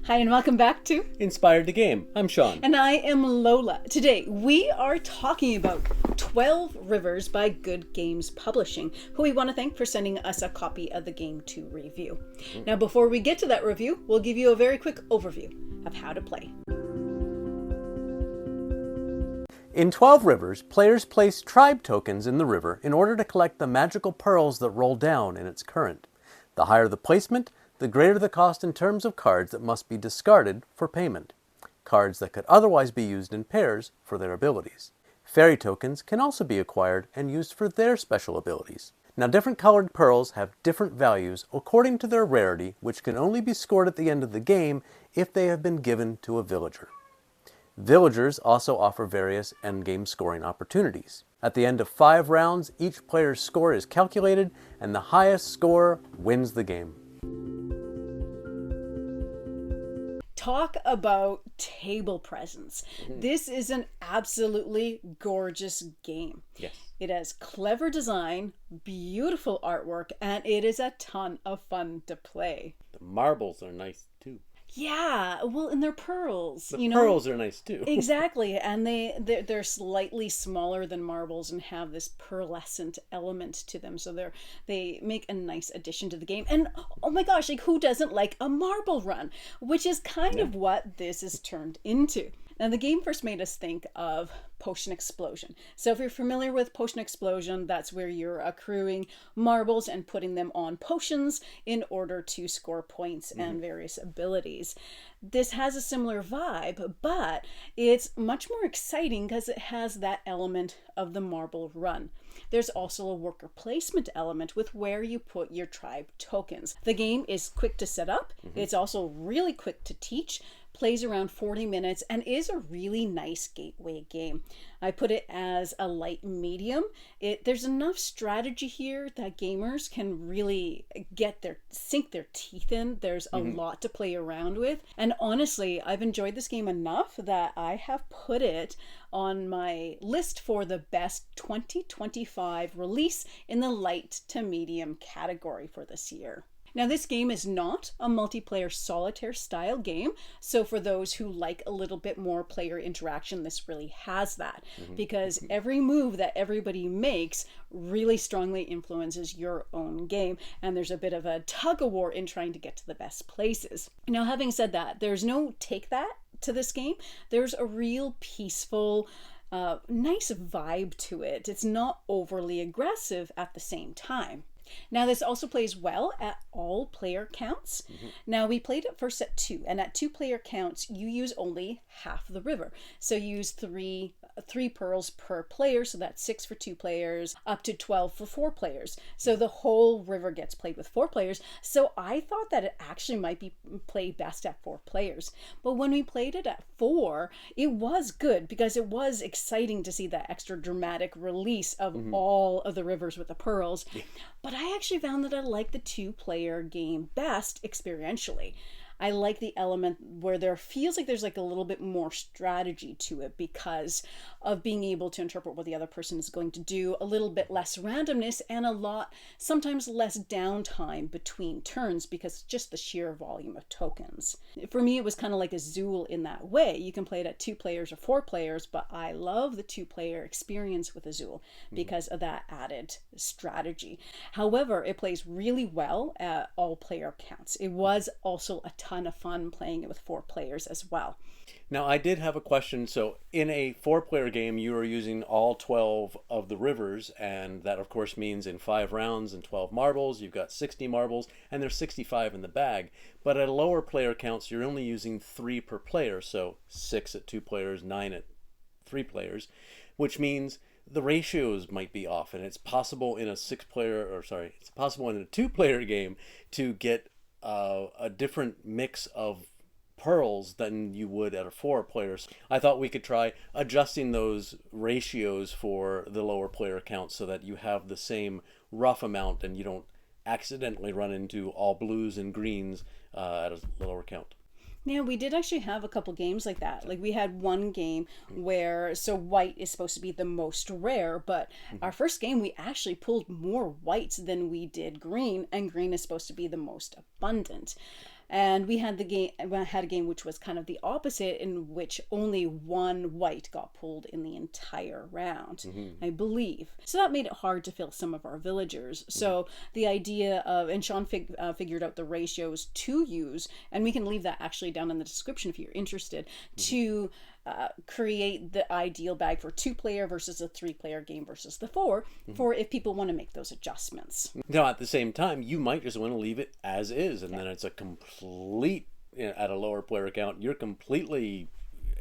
Hi, and welcome back to Inspired to Game. I'm Sean. And I am Lola. Today, we are talking about 12 Rivers by Good Games Publishing, who we want to thank for sending us a copy of the game to review. Now, before we get to that review, we'll give you a very quick overview of how to play. In 12 Rivers, players place tribe tokens in the river in order to collect the magical pearls that roll down in its current. The higher the placement, the greater the cost in terms of cards that must be discarded for payment. Cards that could otherwise be used in pairs for their abilities. Fairy tokens can also be acquired and used for their special abilities. Now, different colored pearls have different values according to their rarity, which can only be scored at the end of the game if they have been given to a villager. Villagers also offer various endgame scoring opportunities. At the end of 5 rounds, each player's score is calculated, and the highest score wins the game. Talk about table presence. This is an absolutely gorgeous game. Yes. It has clever design, beautiful artwork, and it is a ton of fun to play. The marbles are nice too. Yeah, well, and they're pearls. The pearls are nice too. Exactly, and they're slightly smaller than marbles and have this pearlescent element to them, so they make a nice addition to the game. And oh my gosh, like who doesn't like a marble run? Which is kind of what this is turned into. Now, the game first made us think of Potion Explosion. So if you're familiar with Potion Explosion, that's where you're accruing marbles and putting them on potions in order to score points and various abilities. This has a similar vibe, but it's much more exciting because it has that element of the marble run. There's also a worker placement element with where you put your tribe tokens. The game is quick to set up. It's also really quick to teach. Plays around 40 minutes and is a really nice gateway game. I put it as a light medium. There's enough strategy here that gamers can really sink their teeth in. There's a lot to play around with. And honestly, I've enjoyed this game enough that I have put it on my list for the best 2025 release in the light to medium category for this year. Now, this game is not a multiplayer solitaire style game, so for those who like a little bit more player interaction, this really has that, because every move that everybody makes really strongly influences your own game, and there's a bit of a tug-of-war in trying to get to the best places. Now, having said that, there's no take that to this game. There's a real peaceful, nice vibe to it. It's not overly aggressive at the same time. Now, this also plays well at all player counts. Now, we played it first at 2, and at 2 player counts, you use only half the river. So you use three pearls per player, so that's 6 for 2 players, up to 12 for 4 players. So the whole river gets played with 4 players. So I thought that it actually might be played best at 4 players. But when we played it at 4, it was good because it was exciting to see that extra dramatic release of all of the rivers with the pearls. But I actually found that I like the 2-player game best experientially. I like the element where there feels like there's like a little bit more strategy to it because of being able to interpret what the other person is going to do, a little bit less randomness, and sometimes less downtime between turns because just the sheer volume of tokens. For me, it was kind of like a Zool in that way. You can play it at 2 players or 4 players, but I love the 2-player experience with a Zool because of that added strategy. However, it plays really well at all player counts. It was also a ton of fun playing it with 4 players as well. Now, I did have a question. So in a 4-player game, you are using all 12 of the rivers, and that of course means in 5 rounds and 12 marbles, you've got 60 marbles, and there's 65 in the bag. But at lower player counts, you're only using 3 per player, so 6 at 2 players, 9 at 3 players, which means the ratios might be off, and it's possible in a 2-player game to get a different mix of pearls than you would at a 4-player. I thought we could try adjusting those ratios for the lower player count so that you have the same rough amount and you don't accidentally run into all blues and greens at a lower count. Yeah, we did actually have a couple games like that. Like we had one game where, so white is supposed to be the most rare, but our first game we actually pulled more whites than we did green, and green is supposed to be the most abundant. And we had a game which was kind of the opposite, in which only one white got pulled in the entire round, I believe. So that made it hard to fill some of our villagers. So the idea of, and Sean figured out the ratios to use, and we can leave that actually down in the description if you're interested, to create the ideal bag for 2-player versus a 3-player game versus the 4, for if people want to make those adjustments. Now, at the same time, you might just want to leave it as is, and then it's a complete, at a lower player count, you're completely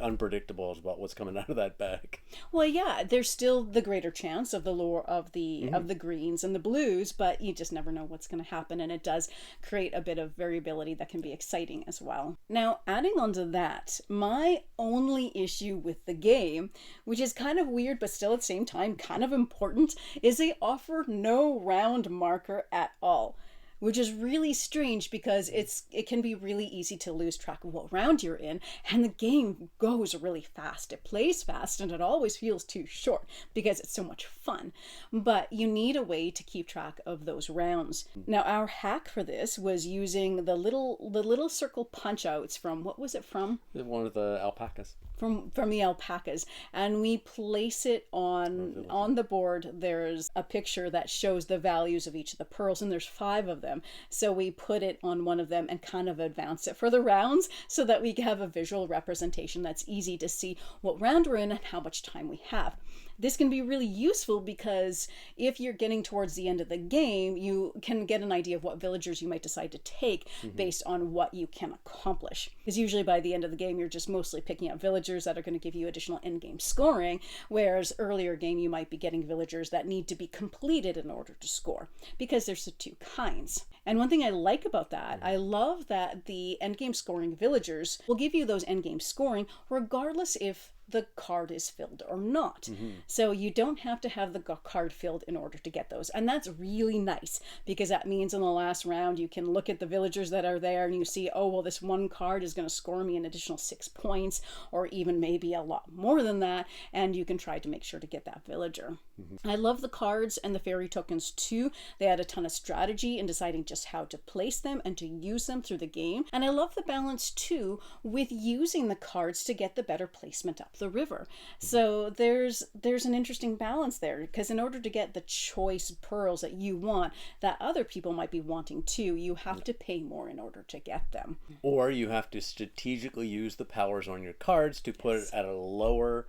unpredictable about what's coming out of that bag. Well, yeah, there's still the greater chance of the lure of the greens and the blues, but you just never know what's going to happen, and it does create a bit of variability that can be exciting as well. Now, adding on to that, my only issue with the game, which is kind of weird but still at the same time kind of important, is they offer no round marker at all. Which is really strange because it can be really easy to lose track of what round you're in, and the game goes really fast. It plays fast, and it always feels too short because it's so much fun. But you need a way to keep track of those rounds. Now, our hack for this was using the little circle punch outs from, what was it from? One of the alpacas. From the alpacas, and we place it on the board. There's a picture that shows the values of each of the pearls, and there's 5 of them. So we put it on one of them and kind of advance it for the rounds so that we have a visual representation that's easy to see what round we're in and how much time we have. This can be really useful because if you're getting towards the end of the game, you can get an idea of what villagers you might decide to take based on what you can accomplish. Because usually by the end of the game, you're just mostly picking up villagers that are going to give you additional end-game scoring, whereas earlier game you might be getting villagers that need to be completed in order to score, because there's the 2 kinds. And one thing I like about that, I love that the endgame scoring villagers will give you those endgame scoring regardless if the card is filled or not. So you don't have to have the card filled in order to get those. And that's really nice because that means in the last round you can look at the villagers that are there and you see, oh, well, this one card is going to score me an additional 6 points or even maybe a lot more than that, and you can try to make sure to get that villager. I love the cards and the fairy tokens too. They add a ton of strategy in deciding just how to place them and to use them through the game. And I love the balance too with using the cards to get the better placement up the river. So there's an interesting balance there, because in order to get the choice pearls that you want that other people might be wanting too, you have to pay more in order to get them. Or you have to strategically use the powers on your cards to put it at a lower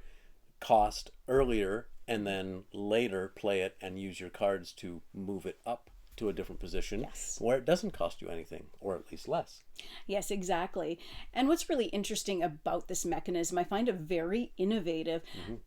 cost earlier, and then later play it and use your cards to move it up to a different position where it doesn't cost you anything, or at least less. Yes, exactly. And what's really interesting about this mechanism, I find it very innovative.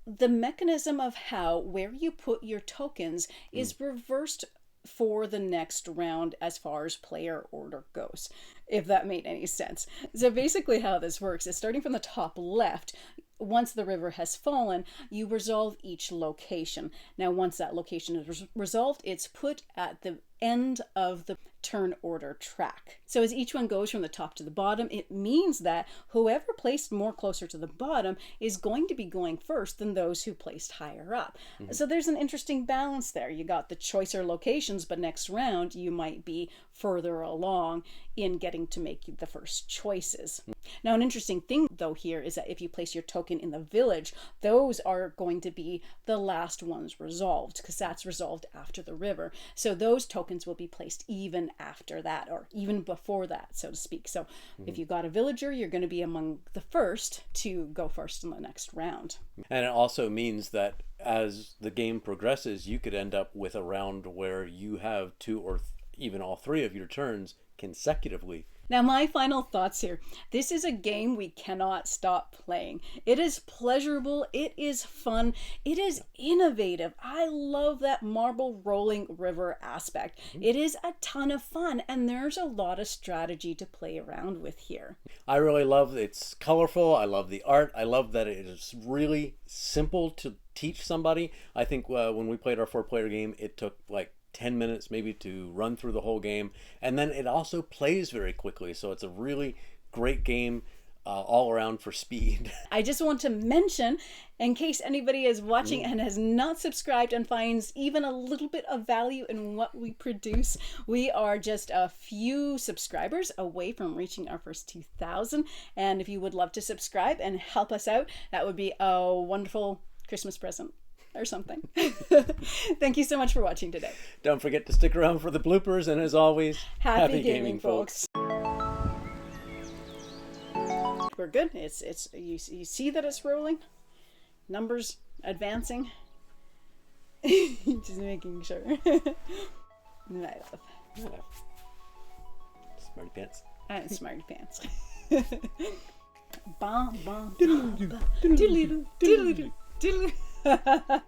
The mechanism of how where you put your tokens is reversed for the next round as far as player order goes, if that made any sense. So basically how this works is starting from the top left. Once the river has fallen, you resolve each location. Now, once that location is resolved, it's put at the end of the turn order track. So as each one goes from the top to the bottom, it means that whoever placed more closer to the bottom is going to be going first than those who placed higher up. So there's an interesting balance there. You got the choicer locations, but next round you might be further along in getting to make the first choices. Now, an interesting thing though here is that if you place your token in the village, those are going to be the last ones resolved, because that's resolved after the river. So those tokens will be placed even after that, or even before that, so to speak. So if you got a villager, you're going to be among the first to go first in the next round. And it also means that as the game progresses, you could end up with a round where you have 2 or even all 3 of your turns consecutively. Now, my final thoughts here. This is a game we cannot stop playing. It is pleasurable. It is fun. It is innovative. I love that marble rolling river aspect. It is a ton of fun, and there's a lot of strategy to play around with here. I really love it's colorful. I love the art. I love that it is really simple to teach somebody. I think when we played our 4-player game, it took like 10 minutes maybe to run through the whole game, and then it also plays very quickly, so it's a really great game all around for speed. I just want to mention, in case anybody is watching and has not subscribed and finds even a little bit of value in what we produce, we are just a few subscribers away from reaching our first 2,000. And if you would love to subscribe and help us out, that would be a wonderful Christmas present or something. Thank you so much for watching today. Don't forget to stick around for the bloopers, and as always, Happy gaming, folks. We're good. It's you see that it's rolling, numbers advancing. Just making sure. Smarty pants. And smarty pants. Bum, bum, bum, bum. Doodle-doo, doodle-doo, doodle-doo.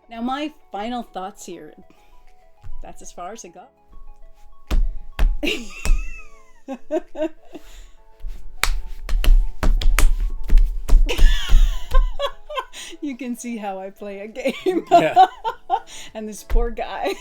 Now my final thoughts here. That's as far as it got. You can see how I play a game. Yeah. And this poor guy.